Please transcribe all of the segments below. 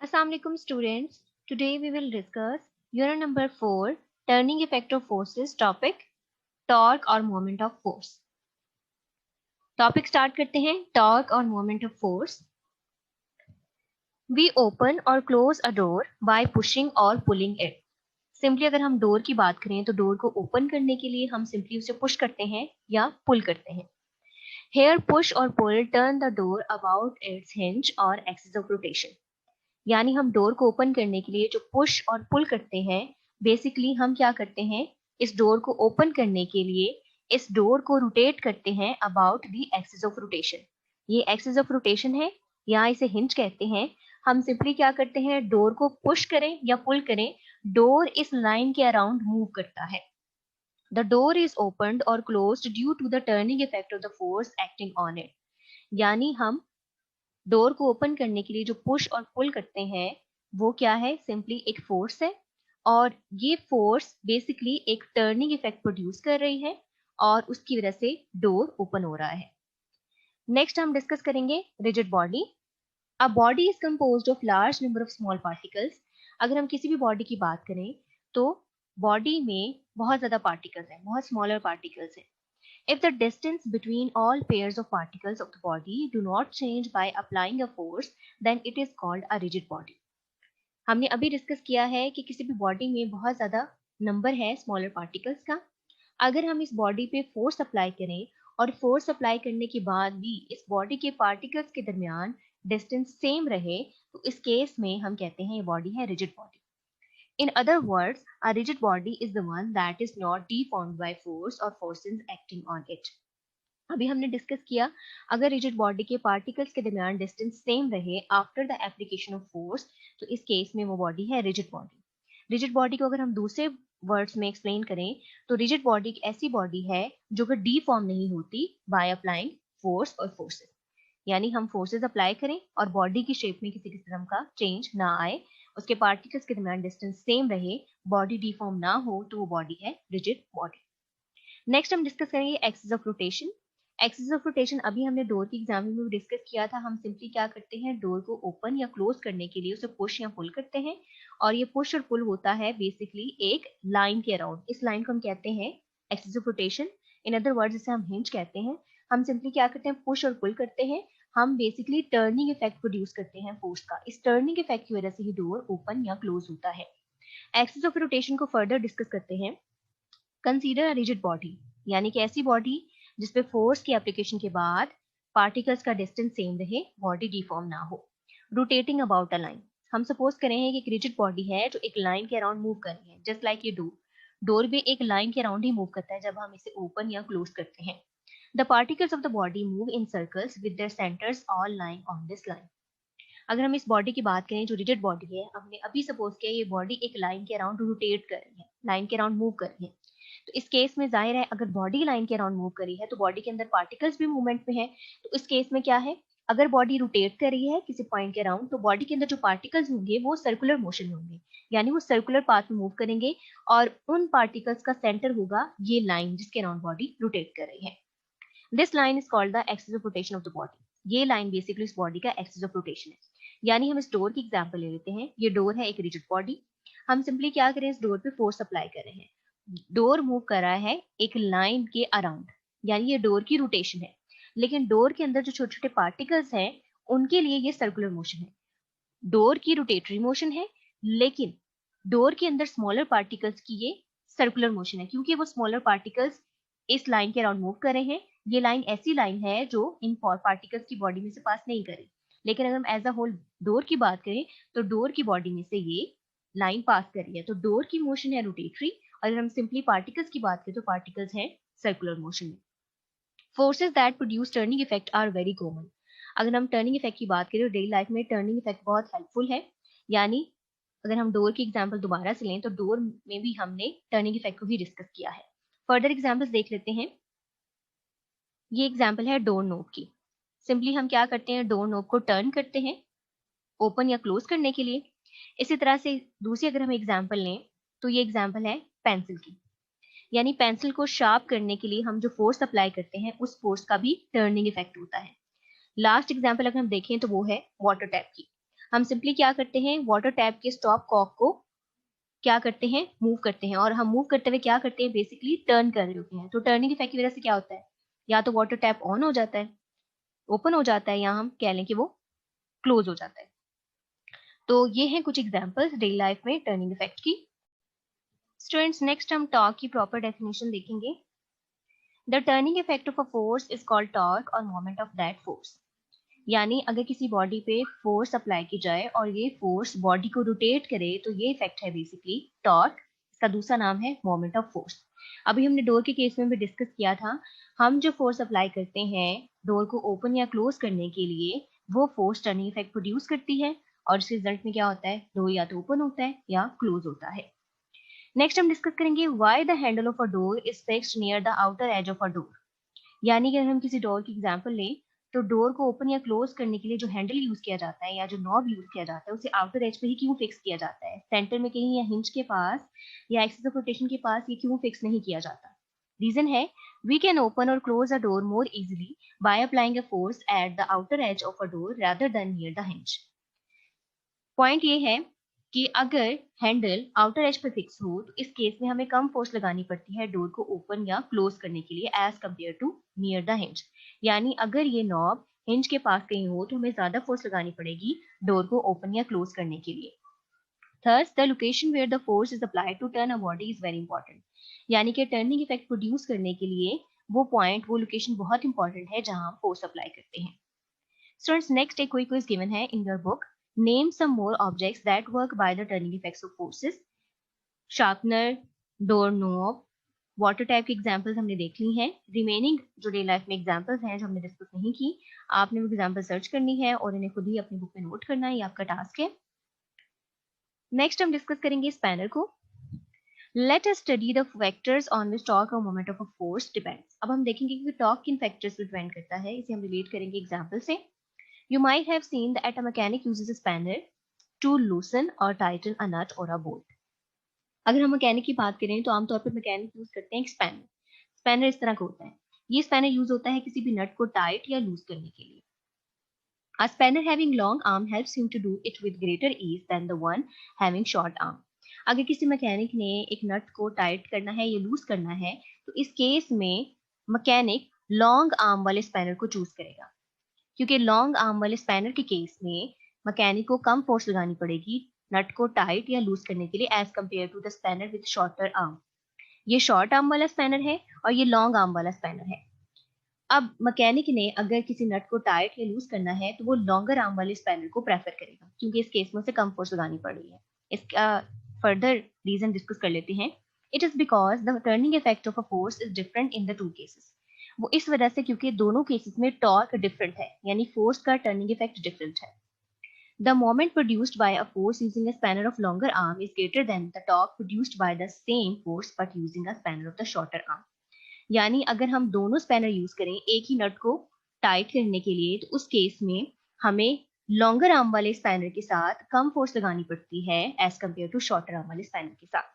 Assalamualaikum students. Today we will discuss unit number 4 turning effect of forces topic torque और moment of force. Topic start करते हैं torque और moment of force. We open और close a door by pushing और pulling it. Simply अगर हम door की बात करें तो डोर को ओपन करने के लिए हम सिंपली उसे पुश करते हैं या पुल करते हैं. हेयर पुश और pull turn the door about its hinge और एक्सिस ऑफ रोटेशन. यानी हम डोर को ओपन करने के लिए जो पुश और पुल करते हैं, बेसिकली हम क्या करते हैं, इस डोर को ओपन करने के लिए इस डोर को रोटेट करते हैं about the axis of rotation. ये एक्सिस ऑफ रोटेशन है, यहाँ इसे हिंज कहते हैं. हम सिंपली क्या करते हैं, डोर को पुश करें या पुल करें, डोर इस लाइन के अराउंड मूव करता है. द डोर इज ओपनड और closed due to the turning effect of the force acting on it. यानी हम डोर को ओपन करने के लिए जो पुश और पुल करते हैं वो क्या है, सिंपली एक फोर्स है, और ये फोर्स बेसिकली एक टर्निंग इफेक्ट प्रोड्यूस कर रही है और उसकी वजह से डोर ओपन हो रहा है. नेक्स्ट हम डिस्कस करेंगे rigid body. A body is composed of large number of small particles. अगर हम किसी भी बॉडी की बात करें तो बॉडी में बहुत ज्यादा पार्टिकल्स हैं, बहुत स्मॉलर पार्टिकल्स हैं. If the distance between all pairs of particles of the body do not change by applying a force, then it is called a rigid body. हमने अभी डिस्कस किया है कि किसी भी बॉडी में बहुत ज़्यादा नंबर है स्मॉलर पार्टिकल्स का. अगर हम इस बॉडी पे फोर्स अप्लाई करें और फोर्स अप्लाई करने के बाद भी इस बॉडी के पार्टिकल्स के दरमियान डिस्टेंस सेम रहे तो इस केस में हम कहते हैं ये बॉडी है rigid body. In other words, a rigid body is the one that is not deformed by force or forces acting on it. अभी हमने डिस्कस किया, अगर रिजिड बॉडी के पार्टिकल्स के दरमियान डिस्टेंस सेम रहे after the application of force तो इस केस में वो बॉडी है रिजिड बॉडी. रिजिड बॉडी को अगर हम दूसरे वर्ड्स में एक्सप्लेन करें तो रिजिड बॉडी एक ऐसी बॉडी है जो कि डीफॉर्म नहीं होती बाय अप्लाइंग फोर्स और फोर्सेस. यानी हम फोर्सेस अप्लाई करें और बॉडी की शेप में किसी किस्म का चेंज ना आए, उसके पार्टिकल्स के दरमियान डिस्टेंस सेम रहे, बॉडी डिफॉर्म ना हो, तो वो बॉडी है रिजिड बॉडी. नेक्स्ट हम डिस्कस करेंगे axis of rotation. Axis of rotation अभी हमने डोर की एग्जाम्पल में भी डिस्कस किया था. हम सिंपली क्या करते हैं, डोर को ओपन या क्लोज करने के लिए उसे पुश या पुल करते हैं, और ये पुश और पुल होता है बेसिकली एक लाइन के अराउंड. इस लाइन को हम कहते हैं axis of rotation. In other words इसे हम हिंज कहते हैं. हम सिंपली क्या करते हैं, पुश और पुल करते हैं, हम बेसिकली टर्निंग इफेक्ट प्रोड्यूस करते हैं फोर्स का. इस टर्निंग इफेक्ट की वजह से ही डोर ओपन या क्लोज होता है. एक्सिस ऑफ रोटेशन को फर्दर डिस्कस करते हैं. कंसीडर अ रिजिड बॉडी, यानी कि ऐसी बॉडी जिसपे फोर्स की एप्लीकेशन के बाद पार्टिकल्स का डिस्टेंस सेम रहे, बॉडी डिफॉर्म ना हो. Rotating about a line. हम सपोज करें कि एक रिजिड बॉडी है जो एक लाइन के अराउंड मूव कर रही है, जस्ट लाइक ये डोर. डोर भी एक लाइन के अराउंड ही मूव करता है जब हम इसे ओपन या क्लोज करते हैं. The particles of the body move in circles with their centers all lying on this line. अगर हम इस बॉडी की बात करें जो रिजिड बॉडी है, हमने अभी सपोज किया ये बॉडी एक लाइन के अराउंड रोटेट कर रही है, लाइन के अराउंड मूव कर रही है. तो इस केस में जाहिर है अगर बॉडी लाइन के अराउंड मूव कर रही है तो बॉडी के अंदर पार्टिकल्स भी मूवमेंट में है. तो इस केस में क्या है, अगर बॉडी रोटेट कर रही है किसी पॉइंट के अराउंड तो बॉडी के अंदर जो पार्टिकल्स होंगे वो सर्कुलर मोशन में होंगे, यानी वो सर्कुलर पाथ में मूव करेंगे, और उन पार्टिकल्स का सेंटर होगा ये लाइन जिसके अराउंड बॉडी रोटेट कर रही है. This line is called the axis of rotation of the body. ये लाइन बेसिकली इस बॉडी का एक्सिस ऑफ रोटेशन है. यानी हम इस डोर की एग्जांपल ले लेते हैं. ये डोर है एक रिजिड बॉडी. हम सिंपली क्या करें, इस डोर पे फोर्स अप्लाई कर रहे हैं. डोर मूव कर रहा है एक लाइन के अराउंड, यानी ये डोर की रोटेशन है. लेकिन डोर के अंदर जो छोटे छोटे पार्टिकल्स हैं उनके लिए ये सर्कुलर मोशन है. डोर की रोटेटरी मोशन है, लेकिन डोर के अंदर स्मॉलर पार्टिकल्स की ये सर्कुलर मोशन है, क्योंकि वो स्मॉलर पार्टिकल्स इस लाइन के अराउंड मूव कर रहे हैं. ये लाइन ऐसी लाइन है जो इन पार्टिकल्स की बॉडी में से पास नहीं करेगी. लेकिन अगर हम एज अ होल डोर की बात करें तो डोर की बॉडी में से ये लाइन पास कर रही है, तो डोर की मोशन है रोटेटरी. और अगर हम सिंपली पार्टिकल्स की बात करें तो पार्टिकल्स हैं सर्कुलर मोशन में. Forces that produce turning effect are very common. अगर हम टर्निंग इफेक्ट की बात करें तो डेली लाइफ में टर्निंग इफेक्ट बहुत हेल्पफुल है. यानी अगर हम डोर की एग्जांपल दोबारा से लें तो डोर में भी हमने टर्निंग इफेक्ट को ही डिस्कस किया है. फर्दर एग्जांपल्स देख लेते हैं. ये एग्जांपल है डोर नोब की. सिंपली हम क्या करते हैं, डोर नोब को टर्न करते हैं ओपन या क्लोज करने के लिए. इसी तरह से दूसरी अगर हम एग्जांपल लें तो ये एग्जांपल है पेंसिल की. यानी पेंसिल को शार्प करने के लिए हम जो फोर्स अप्लाई करते हैं उस फोर्स का भी टर्निंग इफेक्ट होता है। लास्ट एग्जाम्पल अगर हम देखें तो वो है वाटर टैप की। हम सिंपली क्या करते हैं, वाटर टैप के स्टॉप कॉक को क्या करते हैं, मूव करते हैं, और हम मूव करते हुए क्या करते हैं, बेसिकली टर्न कर रहे होते हैं। तो टर्निंग इफेक्ट की वजह से क्या होता है, या तो वाटर टैप ऑन हो जाता है, ओपन हो जाता है, या हम कह लें कि वो क्लोज हो जाता है। तो ये हैं कुछ एग्जांपल्स डेली लाइफ में टर्निंग इफेक्ट की। स्टूडेंट्स, नेक्स्ट हम टॉर्क की प्रॉपर डेफिनेशन देखेंगे। The turning effect of a force is called torque और मोमेंट ऑफ दैट फोर्स। यानी अगर किसी बॉडी पे फोर्स अप्लाई की जाए और ये फोर्स बॉडी को रोटेट करे तो ये इफेक्ट है बेसिकली टॉर्क। इसका दूसरा नाम है मोमेंट ऑफ फोर्स। अभी हमने डोर के केस में भी डिस्कस किया था, हम जो फोर्स अप्लाई करते हैं डोर को ओपन या क्लोज करने के लिए, वो फोर्स टर्निंग इफेक्ट प्रोड्यूस करती है, और इस रिजल्ट में क्या होता है, डोर या तो ओपन होता है या क्लोज होता है। नेक्स्ट हम डिस्कस करेंगे why the handle of a door is fixed near the outer as of a door. यानी कि अगर हम किसी डोर की एग्जांपल लें तो डोर को ओपन या क्लोज करने के लिए जो हैंडल यूज किया जाता है या जो नॉब यूज किया जाता है उसे आउटर एज पे ही क्यों फिक्स किया जाता है, सेंटर में कहीं या हिंज के पास या एक्सिस ऑफ रोटेशन के पास ये क्यों फिक्स नहीं किया जाता? रीजन है, वी कैन ओपन और close a door more easily by applying a force at the outer as of a door rather than near the hinge. Point ये है कि अगर हैंडल आउटर एज पे फिक्स हो तो इस केस में हमें कम फोर्स लगानी पड़ती है डोर को ओपन या क्लोज करने के लिए as compare to near the hinge. यानी अगर ये नॉब हिंज के पास कहीं हो तो हमें ज्यादा फोर्स लगानी पड़ेगी डोर को ओपन या क्लोज करने के लिए। Thus, the location where the force is applied to turn a body is very important. यानी कि टर्निंग इफेक्ट प्रोड्यूस करने के लिए वो पॉइंट, वो लोकेशन बहुत इंपॉर्टेंट है जहां हम फोर्स अप्लाई करते हैं। Students, next a quick quiz given है in your book. Name some more objects that work by the turning effects of forces. Sharpener, doorknob, water type की एग्जाम्पल्स हमने देख ली हैं। रिमेनिंग जो डे लाइफ में examples हैं जो हमने डिस्कस नहीं की, आपने वो एग्जाम्पल सर्च करनी है और इन्हें खुद ही अपनी बुक में नोट करना है, ये आपका टास्क है। नेक्स्ट हम डिस्कस करेंगे स्पैनर को। Let us study the factors on which torque और moment of a force depends. अब हम देखेंगे कि टॉर्क किन फैक्टर्स पर डिपेंड करता है, इसे हम रिलेट करेंगे एग्जाम्पल से। You might have seen that a mechanic uses a spanner to loosen or tighten a nut or a bolt. अगर हम मैकेनिक की बात करें तो आमतौर पर मैकेनिक यूज करते हैं एक स्पैनर। स्पैनर इस तरह का होता है, ये स्पैनर यूज होता है किसी भी नट को टाइट या लूज करने के लिए। A spanner having long arm helps him to do it with greater ease than the one having short arm. अगर किसी मैकेनिक ने एक नट को टाइट करना है या लूज करना है तो इस केस में मैकेनिक लॉन्ग आर्म वाले स्पैनर को चूज करेगा, क्योंकि लॉन्ग आर्म वाले स्पैनर के केस में मैकेनिक को कम फोर्स लगानी पड़ेगी नट को टाइट या लूज करने के लिए as compare to the spanner with shorter arm. ये शॉर्ट आर्म वाला स्पैनर है और ये लॉन्ग आर्म वाला स्पैनर है। अब मैकेनिक ने अगर किसी नट को टाइट या लूज करना है तो वो लॉन्गर आर्म वाले स्पैनर को प्रेफर करेगा, क्योंकि इस केस में उसे कम फोर्स लगानी पड़ रही है। इसका फर्दर रीजन डिस्कस कर लेते हैं। It is because the turning effect of a force is different in the two cases. वो इस वजह से क्योंकि दोनों केसेस में टॉर्क डिफरेंट है, यानी फोर्स का टर्निंग इफेक्ट डिफरेंट है। The moment produced by a force using a spanner of longer arm is greater than the torque produced by the same force but using a spanner of the shorter arm. यानी अगर हम दोनों spanner use करें एक ही नट को tight करने के लिए तो उस केस में हमें लॉन्गर आर्म वाले स्पैनर के साथ कम फोर्स लगानी पड़ती है as compare to shorter arm वाले स्पैनर के साथ।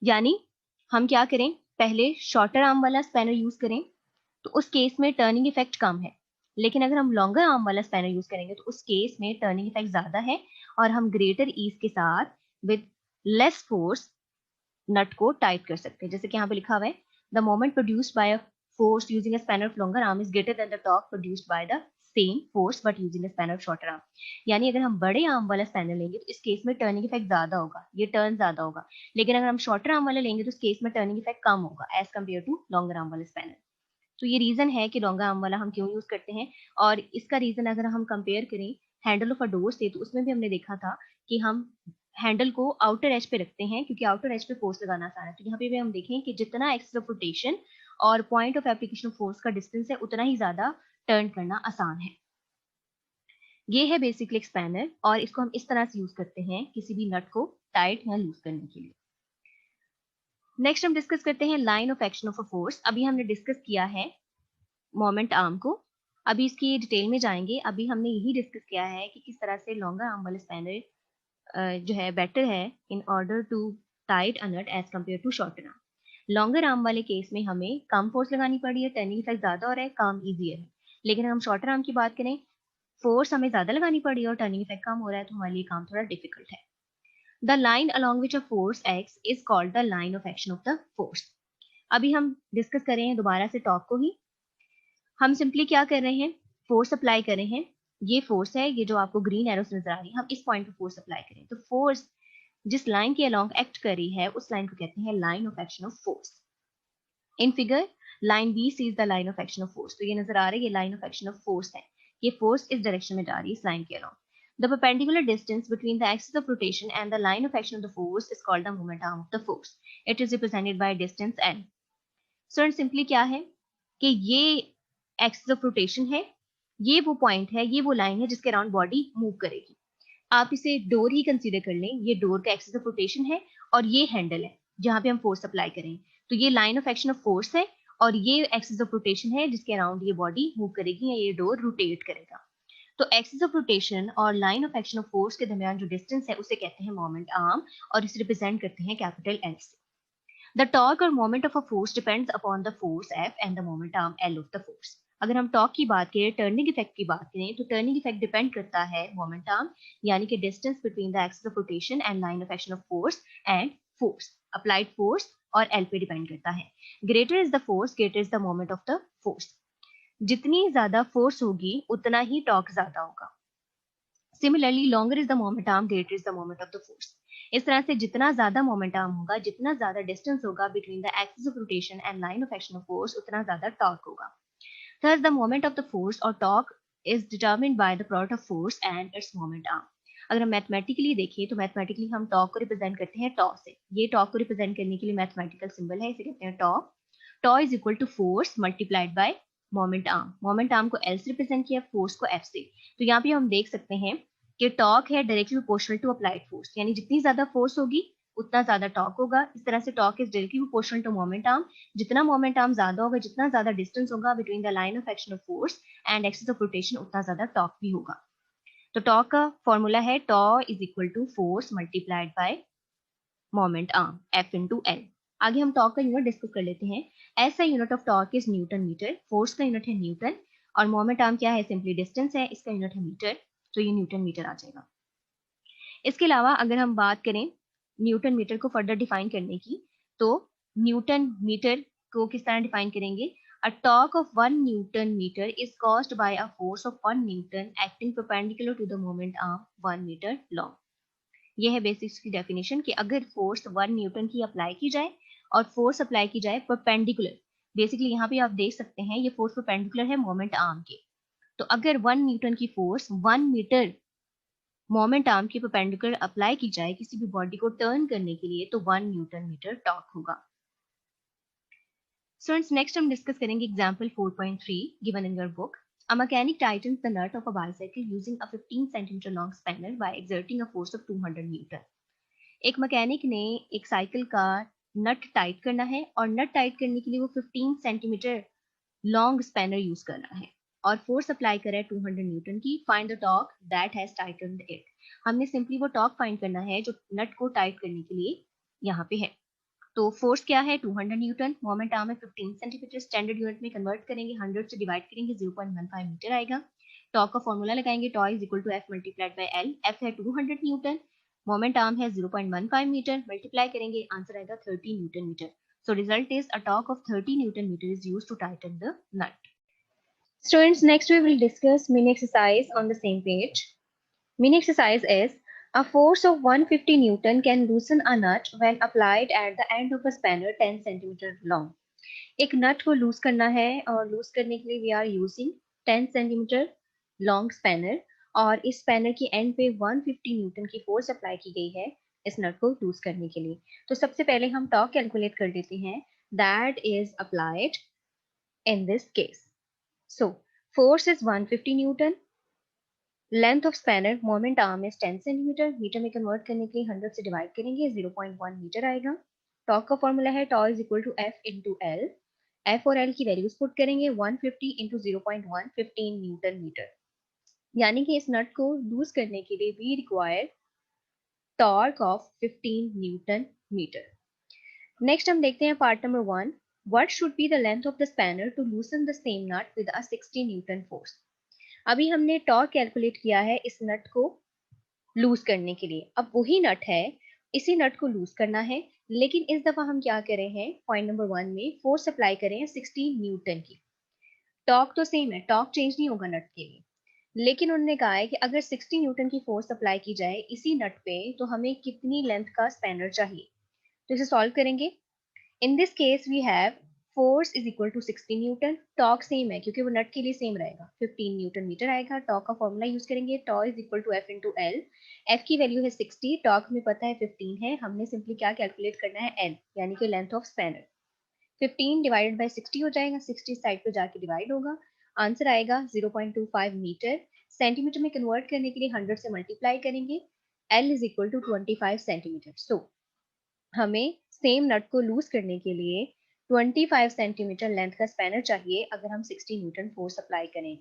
यानी हम क्या करें, पहले शॉर्टर आर्म वाला स्पैनर यूज करें तो उस केस में टर्निंग इफेक्ट कम है, लेकिन अगर हम लॉन्गर आर्म वाला स्पैनर यूज करेंगे तो उस केस में टर्निंग इफेक्ट ज्यादा है और हम ग्रेटर ईज के साथ विद लेस फोर्स नट को टाइट कर सकते हैं। जैसे कि यहाँ पे लिखा हुआ है, the moment produced by a force using a spanner of longer arm is greater than the torque produced by the same force but using a spanner of shorter arm. यानी अगर हम बड़े आर्म वाला स्पैनर लेंगे तो इस case में turning effect ज्यादा होगा, ये टर्न ज्यादा होगा, लेकिन अगर हम शॉर्टर आर्म वाला लेंगे तो इस केस में टर्निंग इफेक्ट कम होगा as compare to longer arm वाले स्पैनर। तो ये रीजन है कि लॉन्गर आर्म वाला हम क्यों यूज करते हैं। और इसका रीजन अगर हम कंपेयर करें हैंडल ऑफ अ डोर से तो उसमें भी हमने देखा था कि हम हैंडल को आउटर एज पे रखते हैं क्योंकि आउटर एज पे फोर्स लगाना आसान है। तो यहाँ पे भी हम देखें कि जितना एक्सिस ऑफ रोटेशन और point of application of force का डिस्टेंस है उतना ही ज्यादा टर्न करना आसान है। ये है बेसिकली स्पैनर और इसको हम इस तरह से यूज करते हैं किसी भी नट को टाइट या लूज करने के लिए। नेक्स्ट हम डिस्कस करते हैं line of action of a force. अभी हमने डिस्कस किया है मोमेंट आर्म को, अभी इसकी डिटेल में जाएंगे। अभी हमने यही डिस्कस किया है कि किस तरह से लॉन्गर आर्म वाले स्पैनर जो है बेटर है in order to tight a nut as compare to shorter arm. Longer arm वाले केस में हमें कम फोर्स लगानी पड़ी है, टर्निंग इफेक्ट ज्यादा हो रहा है, काम ईजियर है। लेकिन हम शॉर्टर आर्म की बात करें, फोर्स हमें ज्यादा लगानी पड़ी है और टर्निंग इफेक्ट कम हो रहा है, तो हमारे लिए काम थोड़ा डिफिकल्ट है। The line along which a force x is called the line of action of the force. अभी हम डिस्कस कर रहे हैं दोबारा से टॉर्क को ही। हम सिंपली क्या कर रहे हैं, फोर्स अप्लाई कर रहे हैं। ये फोर्स है, ये जो आपको ग्रीन एरोस नजर आ रही है, हम इस पॉइंट पे फोर्स अप्लाई करें तो फोर्स जिस लाइन के अलॉन्ग एक्ट कर रही है उस लाइन को कहते हैं line of action of force. In figure line B C is the line of action of force. तो ये नजर आ रहा है, ये line of action of force है। ये फोर्स इस डायरेक्शन में जा रही है, इस लाइन के along. The perpendicular distance between the axis of rotation and the line of action of the force is called the moment arm of the force. It is represented by distance N. So simply क्या है कि ये axis of rotation है, ये वो point है, ये वो लाइन है जिसके अराउंड बॉडी मूव करेगी। आप इसे डोर ही कंसीडर कर लें, ये डोर का एक्सिस ऑफ रोटेशन है और ये हैंडल है जहां पे हम फोर्स अप्लाई करें। तो ये line of action of force है और ये एक्सिस ऑफ रोटेशन है जिसके अराउंड ये बॉडी मूव करेगी या ये डोर रोटेट करेगा। तो एक्सिस ऑफ रोटेशन और line of action of force के दरमियान जो डिस्टेंस है उसे कहते हैं मोमेंट आर्म और इसे रिप्रेजेंट करते हैं कैपिटल एल से। The torque or moment of a force depends upon the force F and the moment arm L of the force. अगर हम टॉर्क की बात करें, टर्निंग इफेक्ट की बात करें, तो टर्निंग इफेक्ट डिपेंड करता है मोमेंट आर्म यानी कि distance between the axis of rotation and line of action of force and force applied force और एल पे डिपेंड करता है। Greater is the force, greater is the moment of the force. जितनी ज्यादा force होगी उतना ही टॉर्क ज्यादा होगा। Similarly longer is the moment arm, greater is the moment of the force. इस तरह से जितना ज्यादा मोमेंट आर्म होगा, जितना ज्यादा डिस्टेंस होगा between the axis of rotation and line of action of force, उतना ज्यादा टॉर्क होगा। Thus the moment of the force or torque is determined by the product of force and its moment arm. अगर हम mathematically देखें तो mathematically हम torque को represent करते हैं टॉ से। ये टॉर्क को रिप्रेजेंट करने के लिए मैथमेटिकल सिंबल है, इसे कहते हैं tau. Tau is equal to force multiplied by moment arm. Moment arm को एल से रिप्रेजेंट किया, फोर्स को एफ से। तो यहाँ पे हम देख सकते हैं कि टॉर्क है directly proportional to applied force, यानी जितनी ज्यादा फोर्स होगी उतना ज्यादा टॉर्क होगा। इस तरह से torque is directly proportional to moment arm. जितना मोमेंट आर्म ज्यादा होगा, जितना ज्यादा डिस्टेंस होगा between the line of action of force and axis of rotation, उतना ज्यादा टॉर्क भी होगा। तो टॉर्क का फॉर्मूला है tau is equal to force multiplied by moment arm F into L. आगे हम टॉर्क का यूनिट डिस्कस कर लेते हैं। एस का unit of torque is newton metre, force का यूनिट है न्यूटन और मोमेंट आर्म क्या है, सिंपली डिस्टेंस है, इसका यूनिट है मीटर। तो ये न्यूटन मीटर आ जाएगा। इसके अलावा अगर हम बात करें न्यूटन मीटर को फर्दर डिफाइन करने की, तो न्यूटन मीटर को किस तरह डिफाइन करेंगे? A torque of 1 newton metre is caused by a force of 1 newton acting perpendicular to the moment arm 1 metre long. ये है बेसिक्स की डेफिनेशन कि अगर फोर्स 1 न्यूटन की अप्लाई की जाए और फोर्स अप्लाई की जाए परपेंडिकुलर, बेसिकली यहाँ पे आप देख सकते हैं ये फोर्स परपेंडिकुलर है मोमेंट आर्म के। तो अगर 1 न्यूटन की फोर्स 1 मीटर मोमेंट आर्म की परपेंडिकुलर अप्लाई की जाए किसी भी बॉडी को टर्न करने के लिए, तो 1 न्यूटन मीटर टॉर्क होगा। स्टूडेंट्स नेक्स्ट हम डिस्कस करेंगे example 4.3 given in your book. A mechanic tightens the nut of a bicycle using a 15 centimeter long spanner by exerting a force of 200 Newton. एक mechanic ने एक cycle का नट tight करना है और नट टाइट करने के लिए वो 15 सेंटीमीटर लॉन्ग स्पैनर यूज करना है और फोर्स अप्लाई करा है 200 न्यूटन की। Find the torque that has tightened it. हमने सिंपली वो टॉर्क फाइंड करना है जो नट को टाइट करने के लिए यहाँ पे है। तो फोर्स क्या है 200 न्यूटन, मोमेंट आर्म है 15 सेंटीमीटर, स्टैंडर्ड यूनिट में कन्वर्ट करेंगे 100 से डिवाइड करेंगे 0.15 मीटर आएगा। टॉर्क का फॉर्मूला लगाएंगे, tau is equal to F multiplied by L. F है 200 न्यूटन, मोमेंट आर्म है 0.15 मीटर, मल्टीप्लाई करेंगे आंसर आएगा 30 newton metre. So result is a torque of 30 Newton meter is used to tighten the nut. Students, next we will discuss mini exercise on the same page. Mini exercise is a force of 150 Newton can loosen a nut when applied at the end of a spanner 10 centimeter long. एक नट को loose करना है और loose करने के लिए we are using 10 centimetre long spanner और इस स्पैनर की एंड पे 150 न्यूटन की फोर्स अप्लाई की गई है इस नट को लूज करने के लिए। तो सबसे पहले हम टॉर्क कैलकुलेट कर लेते हैं that is applied in this case. So force is 150 newton, length of spanner moment arm is 10 centimetre, metre में कन्वर्ट करने के लिए 100 से डिवाइड करेंगे 0.1 मीटर आएगा। टॉर्क का फॉर्मूला है tau is equal to F into L. F और एल की वैल्यूज पुट करेंगे 150 इंटू 0.1 15 न्यूटन मीटर, यानी कि इस नट को लूज करने के लिए we require torque of 15 newton metre. Next हम देखते हैं part number 1, what should be the length of the spanner to loosen the same nut with a 60 newton force. अभी हमने टॉर्क कैलकुलेट किया है इस नट को लूज करने के लिए। अब वही नट है, इसी नट को लूज करना है, लेकिन इस दफा हम क्या करें हैं, पॉइंट नंबर 1 में फोर्स अप्लाई करें 60 न्यूटन की। टॉर्क तो सेम है, टॉर्क चेंज नहीं होगा नट के लिए, लेकिन उन्होंने कहा है कि अगर 60 न्यूटन की फोर्स अप्लाई की जाए इसी नट पे तो हमें कितनी लेंथ का स्पैनर चाहिए। तो इसे सॉल्व करेंगे। In this case we have force is equal to 60 newton, torque same है क्योंकि वो नट के लिए सेम रहेगा, 15 न्यूटन मीटर आएगा। टॉर्क का फॉर्मूला यूज करेंगे, tau is equal to F into L. F की वैल्यू है 60, टॉर्क में पता है 15 है, हमने सिंपली क्या कैलकुलेट करना है, एल यानी कि length of spanner. 15 divided by 60 हो जाएगा, 60 साइड पे जाके डिवाइड होगा, आंसर आएगा 0.25 मीटर। सेंटीमीटर में कन्वर्ट करने के लिए 100 से मल्टीप्लाई करेंगे, L is equal to 25 centimetre. So हमें सेम नट को लूज करने के लिए 25 सेंटीमीटर लेंथ का स्पैनर चाहिए अगर हम 60 न्यूटन फोर्स अप्लाई करें।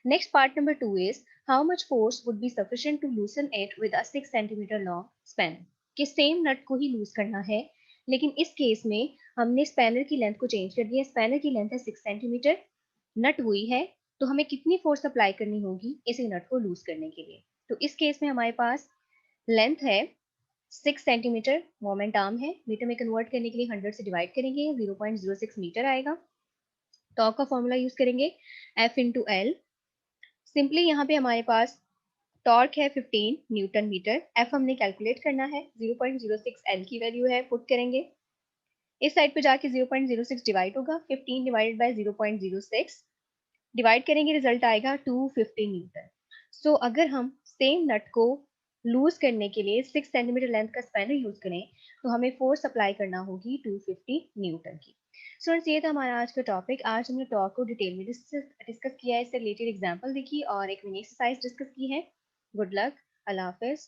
Next part number 2 is how much force would be sufficient to loosen it with a 6 centimetre long spanner. कि सेम नट को ही लूज करना है, लेकिन इस केस में हमने स्पैनर की लेंथ को चेंज कर दिया। स्पैनर की लेंथ है 6 सेंटीमीटर, नट वही है, तो हमें कितनी फोर्स अप्लाई करनी होगी इसी नट को लूज करने के लिए। तो इस केस में हमारे पास लेंथ है 6 सेंटीमीटर, मोमेंट आर्म है, मीटर में कन्वर्ट करने के लिए 100 से डिवाइड करेंगे, 0.06 मीटर आएगा। टॉर्क का फॉर्मूला यूज करेंगे, एफ इंटू एल। सिंपली यहाँ पे हमारे पास टॉर्क है 15 न्यूटन मीटर, एफ हमने कैलकुलेट करना है, 0.06 एल की वैल्यू है, पुट करेंगे। इस साइड पे जाके 0.06 डिवाइड होगा, 15 डिवाइडेड बाय 0.06 डिवाइड करेंगे, रिजल्ट आएगा 250 न्यूटन। सो अगर हम सेम नट को लूज करने के लिए 6 सेंटीमीटर लेंथ का स्पैनर यूज करें तो हमें फोर्स अप्लाई करना होगी 250 न्यूटन की। स्टूडेंट्स, ये था हमारा आज का टॉपिक। आज हमने टॉर्क को डिटेल में डिस्कस किया है, इससे रिलेटेड एग्जांपल देखी और एक मिनी एक्सरसाइज डिस्कस की है। गुड लक, अल्लाह हाफिज।